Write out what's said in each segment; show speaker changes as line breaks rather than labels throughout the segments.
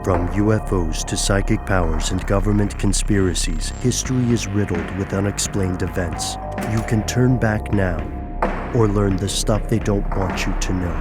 From UFOs to psychic powers and government conspiracies, history is riddled with unexplained events. You can turn back now or learn the stuff they don't want you to know.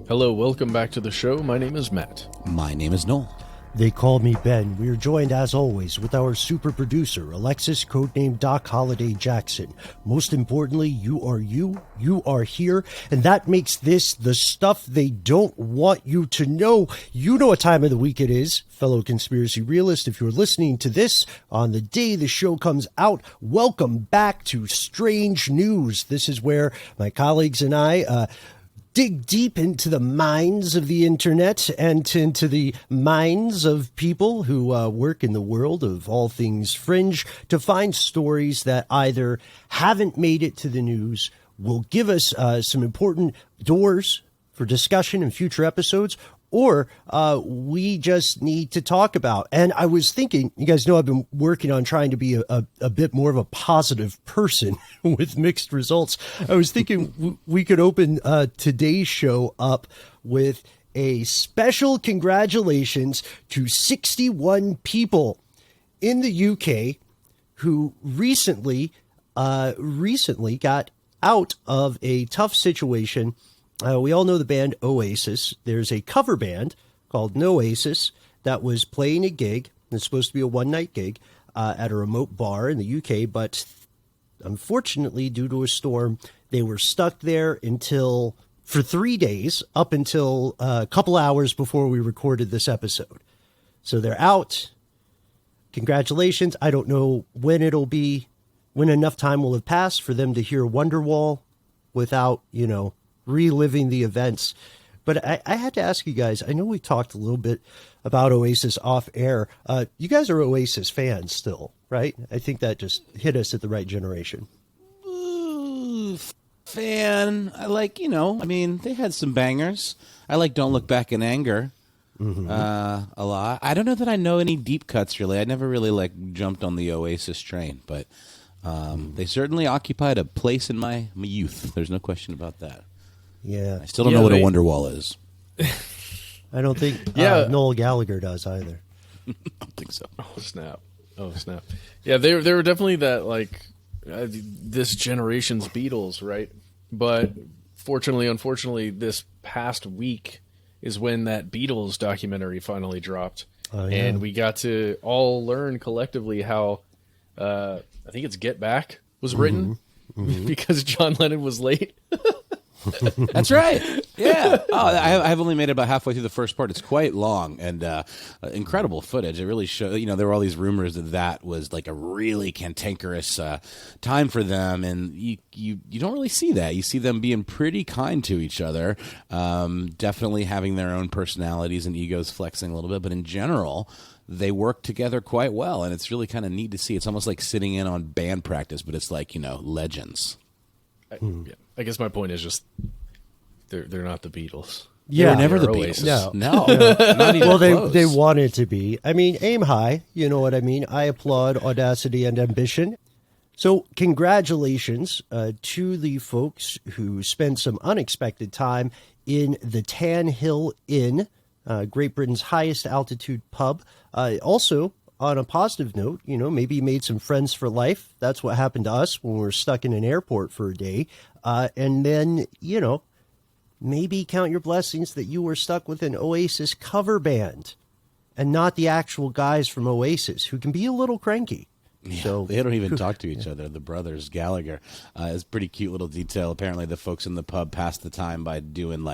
Hello, welcome back to the show. My name is Matt.
My name is Noel.
They call me Ben. We are joined, as always, with our super producer, Alexis, codenamed Doc Holliday Jackson. Most importantly, you are here, and that makes this the stuff they don't want you to know. You know what time of the week it is, fellow conspiracy realist. If you're listening to this on the day the show comes out, welcome back to Strange News. This is where my colleagues and I dig deep into the minds of the internet and into the minds of people who work in the world of all things fringe to find stories that either haven't made it to the news, will give us some important doors for discussion in future episodes, or we just need to talk about. And I was thinking, you guys know I've been working on trying to be a bit more of a positive person with mixed results. I was thinking we could open today's show up with a special congratulations to 61 people in the UK who recently got out of a tough situation. We all know the band Oasis. There's a cover band called Oasis that was playing a gig. It's supposed to be a one-night gig at a remote bar in the UK, but unfortunately, due to a storm, they were stuck there for 3 days, up until a couple hours before we recorded this episode. So they're out. Congratulations. I don't know when enough time will have passed for them to hear Wonderwall without, reliving the events. But I had to ask you guys, I know we talked a little bit about Oasis off air. You guys are Oasis fans still, right? I think that just hit us at the right generation.
Fan. I like, they had some bangers. I like Don't Look Back in Anger a lot. I don't know that I know any deep cuts, really. I never really, jumped on the Oasis train, but they certainly occupied a place in my youth. There's no question about that.
Yeah.
I still don't know what a Wonderwall is.
I don't think Noel Gallagher does either.
I don't think so.
Oh, snap. Yeah, they were definitely that, this generation's Beatles, right? But unfortunately, this past week is when that Beatles documentary finally dropped. Oh, yeah. And we got to all learn collectively how, I think it's Get Back was written because John Lennon was late.
That's right. Yeah. Oh, I've only made it about halfway through the first part. It's quite long and incredible footage. It really shows, there were all these rumors that was like a really cantankerous time for them. And you don't really see that. You see them being pretty kind to each other, definitely having their own personalities and egos flexing a little bit. But in general, they work together quite well. And it's really kind of neat to see. It's almost like sitting in on band practice, but it's like, legends.
Yeah. I guess my point is just they're not the Beatles.
Yeah,
they were never the
Oasis.
Beatles. No. Not even close.
They wanted to be. I mean, aim high. You know what I mean? I applaud audacity and ambition. So congratulations to the folks who spent some unexpected time in the Tan Hill Inn, Great Britain's highest altitude pub. Also, on a positive note, maybe you made some friends for life. That's what happened to us when we were stuck in an airport for a day. And then, maybe count your blessings that you were stuck with an Oasis cover band and not the actual guys from Oasis, who can be a little cranky.
Yeah, so they don't even talk to each other. The brothers Gallagher is a pretty cute little detail. Apparently, the folks in the pub passed the time by doing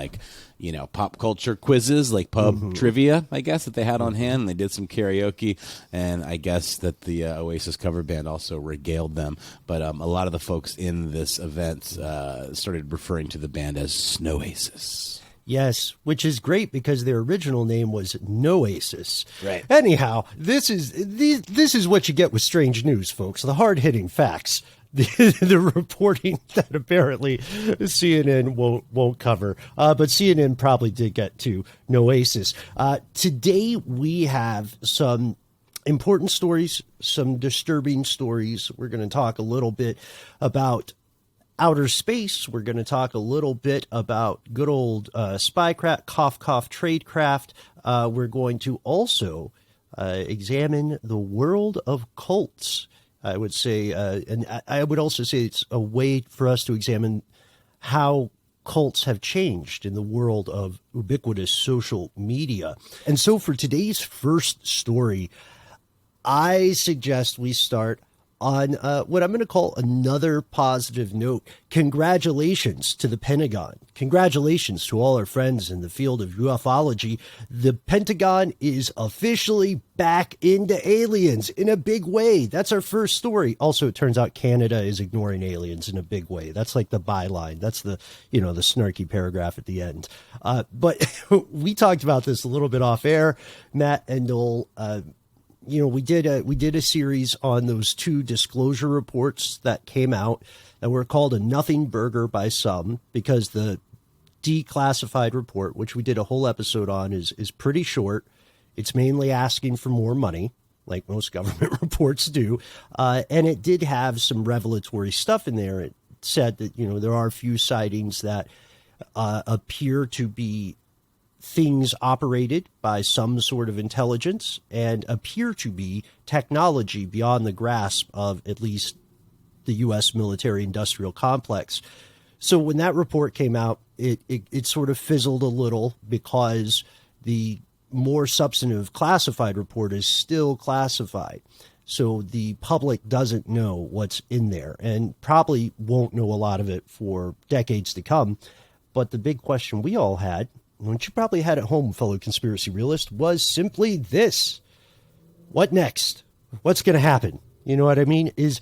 pop culture quizzes, like pub trivia, I guess, that they had on hand. And they did some karaoke, and I guess that the Oasis cover band also regaled them. But a lot of the folks in this event started referring to the band as Snowasis.
Yes, which is great because their original name was Noasis.
Right.
Anyhow, this is what you get with Strange News, folks. The hard-hitting facts. the reporting that apparently CNN won't cover. But CNN probably did get to Oasis. Today we have some important stories, some disturbing stories. We're going to talk a little bit about outer space. We're going to talk a little bit about good old spycraft, cough, tradecraft. We're going to also examine the world of cults. I would say, and I would also say it's a way for us to examine how cults have changed in the world of ubiquitous social media. And so for today's first story, I suggest we start on what I'm going to call another positive note. Congratulations to the Pentagon. Congratulations to all our friends in the field of ufology. The Pentagon is officially back into aliens in a big way. That's our first story. Also, it turns out Canada is ignoring aliens in a big way. That's like the byline. That's the snarky paragraph at the end. But we talked about this a little bit off air, Matt and Noel. We did a series on those 2 disclosure reports that came out that were called a nothing burger by some, because the declassified report, which we did a whole episode on, is pretty short. It's mainly asking for more money, like most government reports do. And it did have some revelatory stuff in there. It said that, there are a few sightings that appear to be things operated by some sort of intelligence and appear to be technology beyond the grasp of at least the U.S. military-industrial complex. So when that report came out, it sort of fizzled a little because the more substantive classified report is still classified. So the public doesn't know what's in there and probably won't know a lot of it for decades to come. But the big question we all had, which you probably had at home, fellow conspiracy realist, was simply this: what next? What's going to happen? You know what I mean? Is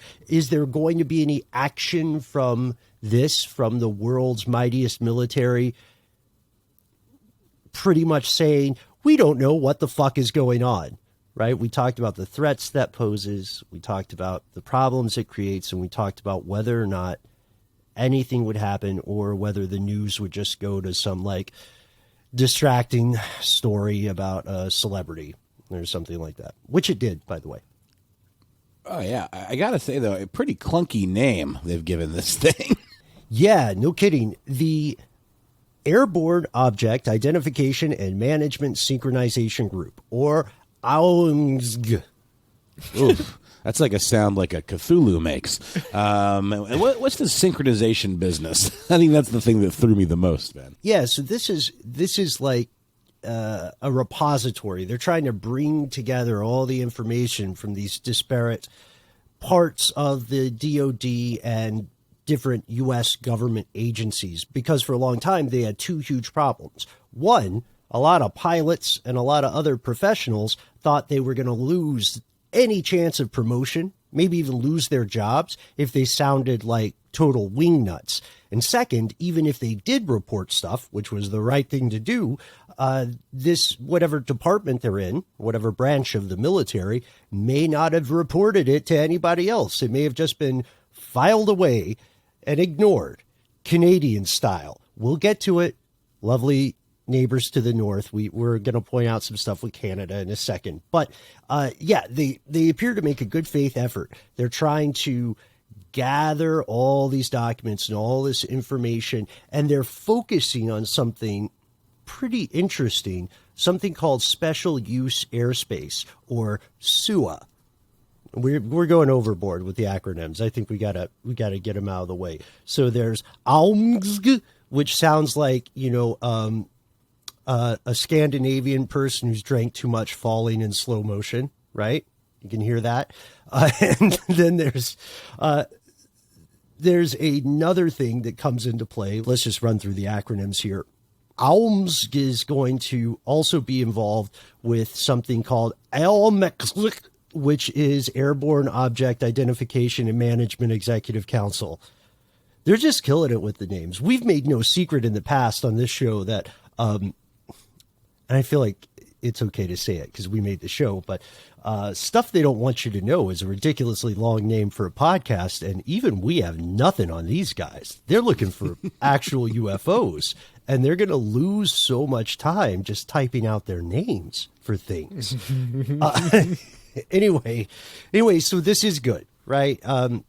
there going to be any action from the world's mightiest military, pretty much saying, we don't know what the fuck is going on, right? We talked about the threats that poses. We talked about the problems it creates. And we talked about whether or not anything would happen or whether the news would just go to some distracting story about a celebrity or something like that, which it did, by the way.
Oh, yeah. I got to say, though, a pretty clunky name they've given this thing.
Yeah, no kidding. The Airborne Object Identification and Management Synchronization Group, or AOMSG.
Oof. That's like a sound like a Cthulhu makes. And what's the synchronization business? I think that's the thing that threw me the most, man.
Yeah, so this is like a repository. They're trying to bring together all the information from these disparate parts of the DoD and different U.S. government agencies, because for a long time they had 2 huge problems. One, a lot of pilots and a lot of other professionals thought they were going to lose any chance of promotion, maybe even lose their jobs if they sounded like total wingnuts. And second, even if they did report stuff, which was the right thing to do, this whatever department they're in, whatever branch of the military, may not have reported it to anybody else. It may have just been filed away and ignored, Canadian style. We'll get to it. Lovely neighbors to the north. We're going to point out some stuff with Canada in a second. But yeah, they appear to make a good faith effort. They're trying to gather all these documents and all this information, and they're focusing on something pretty interesting, something called special use airspace, or SUA. We're going overboard with the acronyms. I think we gotta get them out of the way. So there's AOMSG, which sounds like, a Scandinavian person who's drank too much falling in slow motion, right? You can hear that. And then there's another thing that comes into play. Let's just run through the acronyms here. AOMSG is going to also be involved with something called AOMEXLIC, which is Airborne Object Identification and Management Executive Council. They're just killing it with the names. We've made no secret in the past on this show that, and I feel like it's okay to say it because we made the show, but Stuff They Don't Want You to Know is a ridiculously long name for a podcast, and even we have nothing on these guys. They're looking for actual UFOs, and they're going to lose so much time just typing out their names for things. Anyway, so this is good, right?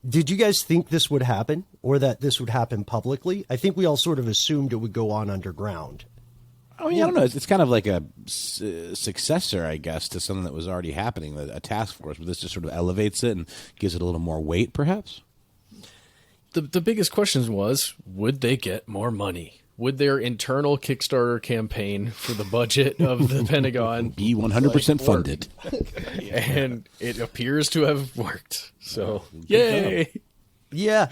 Did you guys think this would happen, or that this would happen publicly? I think we all sort of assumed it would go on underground.
I mean, I don't know. It's kind of like a successor, I guess, to something that was already happening, a task force, but this just sort of elevates it and gives it a little more weight, perhaps?
The biggest question was, would they get more money? Would their internal Kickstarter campaign for the budget of the Pentagon
be 100% funded?
And it appears to have worked. So, yay!
Yeah,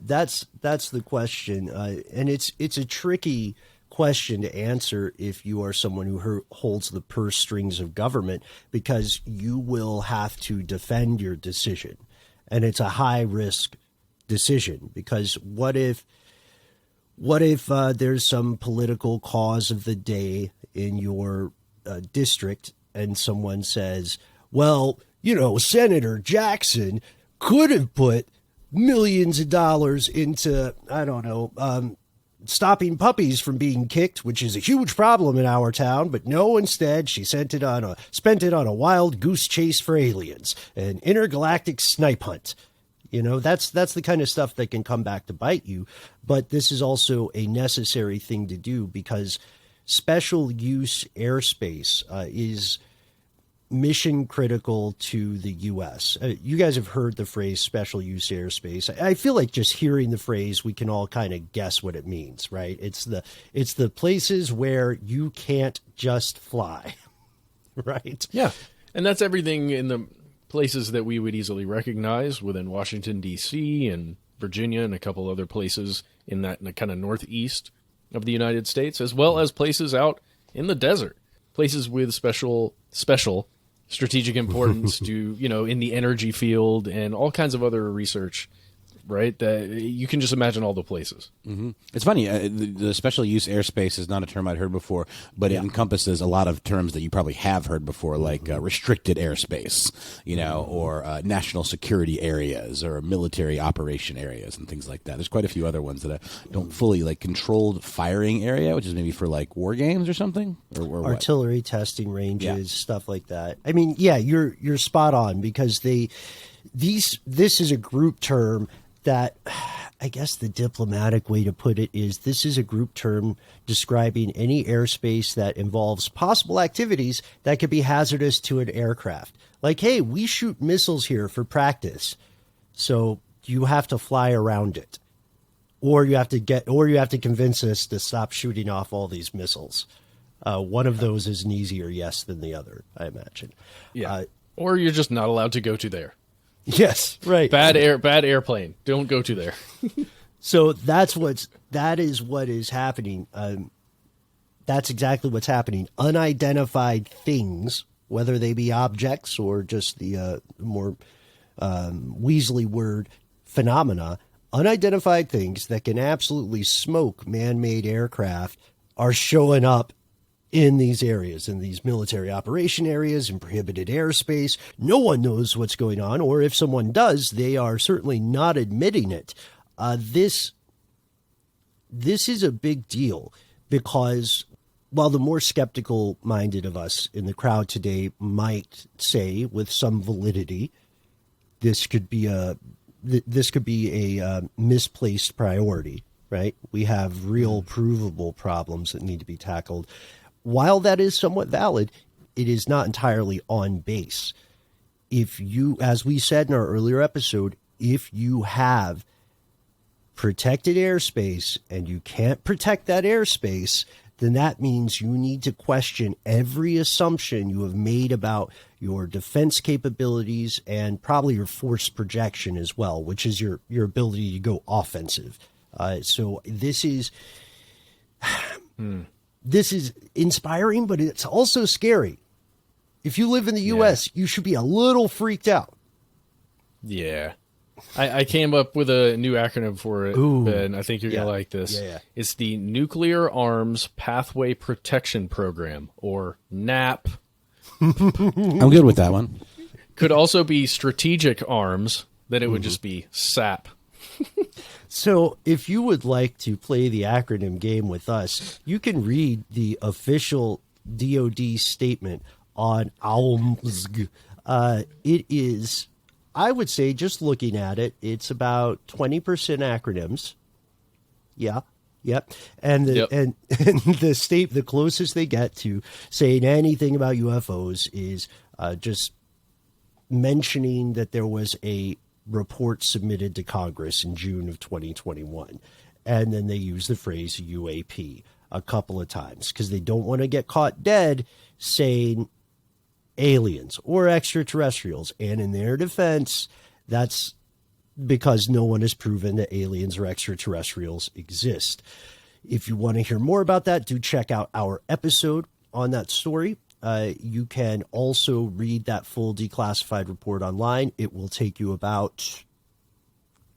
that's the question, and it's a tricky question to answer if you are someone who holds the purse strings of government, because you will have to defend your decision, and it's a high risk decision, because what if there's some political cause of the day in your district and someone says, well, Senator Jackson could have put millions of dollars into, I don't know, stopping puppies from being kicked, which is a huge problem in our town, but no, instead she spent it on a wild goose chase for aliens, an intergalactic snipe hunt. That's the kind of stuff that can come back to bite you. But this is also a necessary thing to do, because special use airspace is mission critical to the U.S. You guys have heard the phrase special use airspace. I feel like just hearing the phrase, we can all kind of guess what it means, right? It's the places where you can't just fly, right?
Yeah. And that's everything in the places that we would easily recognize within Washington, D.C. and Virginia and a couple other places in the kind of northeast of the United States, as well as places out in the desert, places with special strategic importance to, in the energy field and all kinds of other research, right? That you can just imagine all the places.
Mm-hmm. It's funny. The special use airspace is not a term I'd heard before, but it encompasses a lot of terms that you probably have heard before, like restricted airspace, or national security areas or military operation areas and things like that. There's quite a few other ones that don't fully controlled firing area, which is maybe for war games or something, or
artillery testing ranges, stuff like that. I mean, yeah, you're spot on, because this is a group term that, I guess the diplomatic way to put it is, this is a group term describing any airspace that involves possible activities that could be hazardous to an aircraft. Like, hey, we shoot missiles here for practice, so you have to fly around it, or you have to convince us to stop shooting off all these missiles. One of those is an easier yes than the other, I imagine.
Yeah, or you're just not allowed to go to there.
Yes, right.
Bad airplane. Don't go to there.
So that is what is happening. That's exactly what's happening. Unidentified things, whether they be objects or just the more Weasley word phenomena, unidentified things that can absolutely smoke man-made aircraft are showing up in these areas, in these military operation areas, in prohibited airspace. No one knows what's going on, or if someone does, they are certainly not admitting it. This is a big deal, because while the more skeptical minded of us in the crowd today might say with some validity, this could be a misplaced priority, right? We have real provable problems that need to be tackled. While that is somewhat valid, it is not entirely on base. If you, as we said in our earlier episode, if you have protected airspace and you can't protect that airspace, then that means you need to question every assumption you have made about your defense capabilities and probably your force projection as well, which is your ability to go offensive. So this is... This is inspiring, but it's also scary. If you live in the U.S., you should be a little freaked out.
Yeah. I came up with a new acronym for it,
Ooh.
Ben. I think you're going to like this.
Yeah.
It's the Nuclear Arms Pathway Protection Program, or NAP.
I'm good with that one.
Could also be Strategic Arms. Then it would just be SAP.
So if you would like to play the acronym game with us, you can read the official DoD statement on AUMSG. It is, I would say, just looking at it, it's about 20% acronyms. Yeah. Yep. And and the closest they get to saying anything about UFOs is just mentioning that there was a report submitted to Congress in June of 2021. And then they use the phrase UAP a couple of times because they don't want to get caught dead saying aliens or extraterrestrials. And in their defense, that's because no one has proven that aliens or extraterrestrials exist. If you want to hear more about that, do check out our episode on that story. You can also read that full declassified report online. It will take you about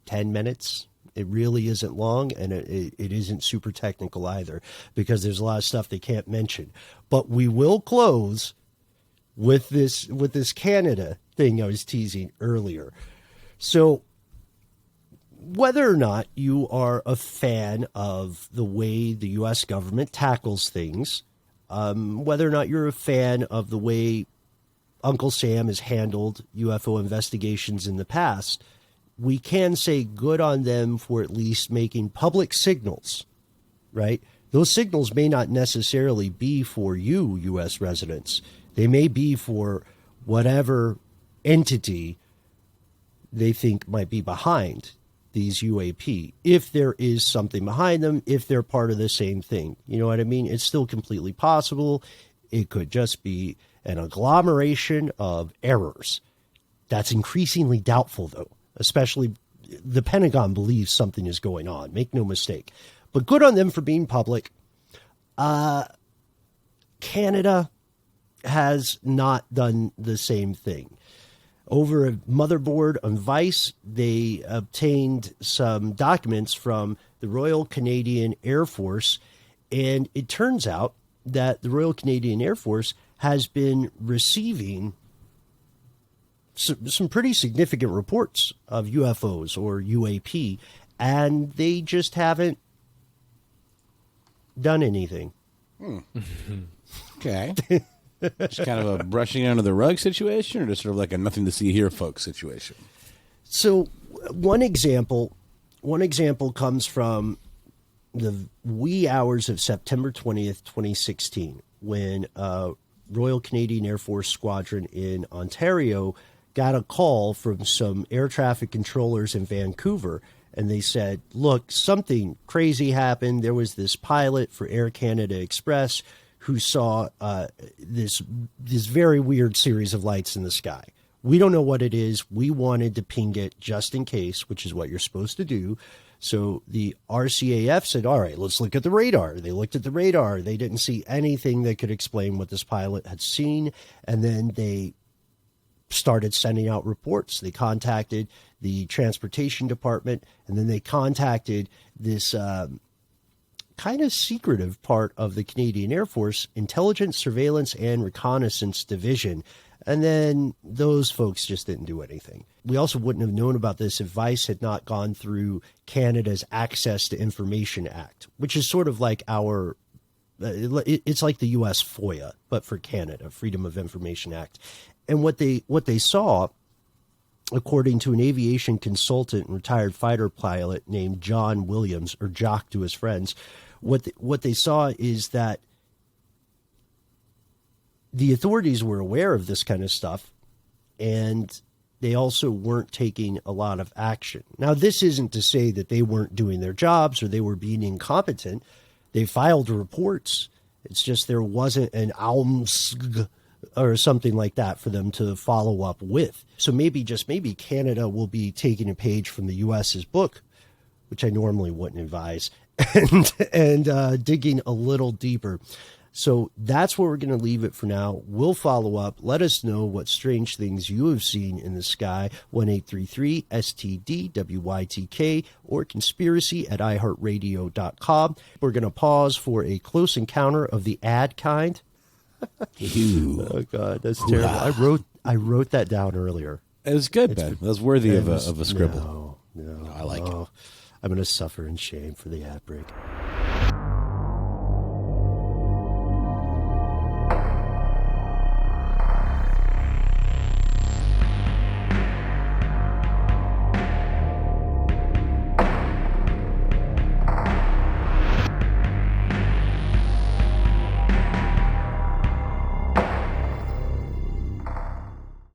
10 minutes. It really isn't long, and it isn't super technical either because there's a lot of stuff they can't mention. But we will close with this Canada thing I was teasing earlier. So whether or not you are a fan of the way the U.S. government tackles things, whether or not you're a fan of the way Uncle Sam has handled UFO investigations in the past, we can say good on them for at least making public signals, right? Those signals may not necessarily be for you, U.S. residents. They may be for whatever entity they think might be behind these UAP, if there is something behind them, if they're part of the same thing. You know what I mean? It's still completely possible. It could just be an agglomeration of errors. That's increasingly doubtful, though, especially the Pentagon believes something is going on. Make no mistake. But good on them for being public. Canada has not done the same thing. Over a motherboard on Vice, they obtained some documents from the Royal Canadian Air Force, and it turns out that the Royal Canadian Air Force has been receiving some pretty significant reports of UFOs or UAP, and they just haven't done anything.
Okay. Just kind of a brushing under the rug situation, or just sort of like a nothing to see here, folks situation?
So one example comes from the wee hours of September 20th, 2016, when Royal Canadian Air Force Squadron in Ontario got a call from some air traffic controllers in Vancouver, and they said, look, something crazy happened. There was this pilot for Air Canada Express who saw this very weird series of lights in the sky. We don't know what it is. We wanted to ping it just in case, which is what you're supposed to do. So the RCAF said, all right, let's look at the radar. They looked at the radar. They didn't see anything that could explain what this pilot had seen. And then they started sending out reports. They contacted the transportation department, and then they contacted this kind of secretive part of the Canadian Air Force, Intelligence, Surveillance, and Reconnaissance Division. And then those folks just didn't do anything. We also wouldn't have known about this if Vice had not gone through Canada's Access to Information Act, which is sort of like our, it's like the U.S. FOIA, but for Canada, Freedom of Information Act. And what they saw, according to an aviation consultant and retired fighter pilot named John Williams, or Jock to his friends, what they saw is that the authorities were aware of this kind of stuff, and they also weren't taking a lot of action. Now, this isn't to say that they weren't doing their jobs or they were being incompetent. They filed reports. It's just there wasn't an AUMSG or something like that for them to follow up with. So maybe, just maybe, Canada will be taking a page from the U.S.'s book, which I normally wouldn't advise, and digging a little deeper. So that's where we're going to leave it for now. We'll follow up. Let us know what strange things you have seen in the sky. 1-833-STD-WYTK or conspiracy@iheartradio.com. We're going to pause for a close encounter of the ad kind. Oh, God, that's terrible. I wrote that down earlier.
It was good, Ben. It was worthy of a scribble.
No,
I like it.
I'm going to suffer in shame for the ad break.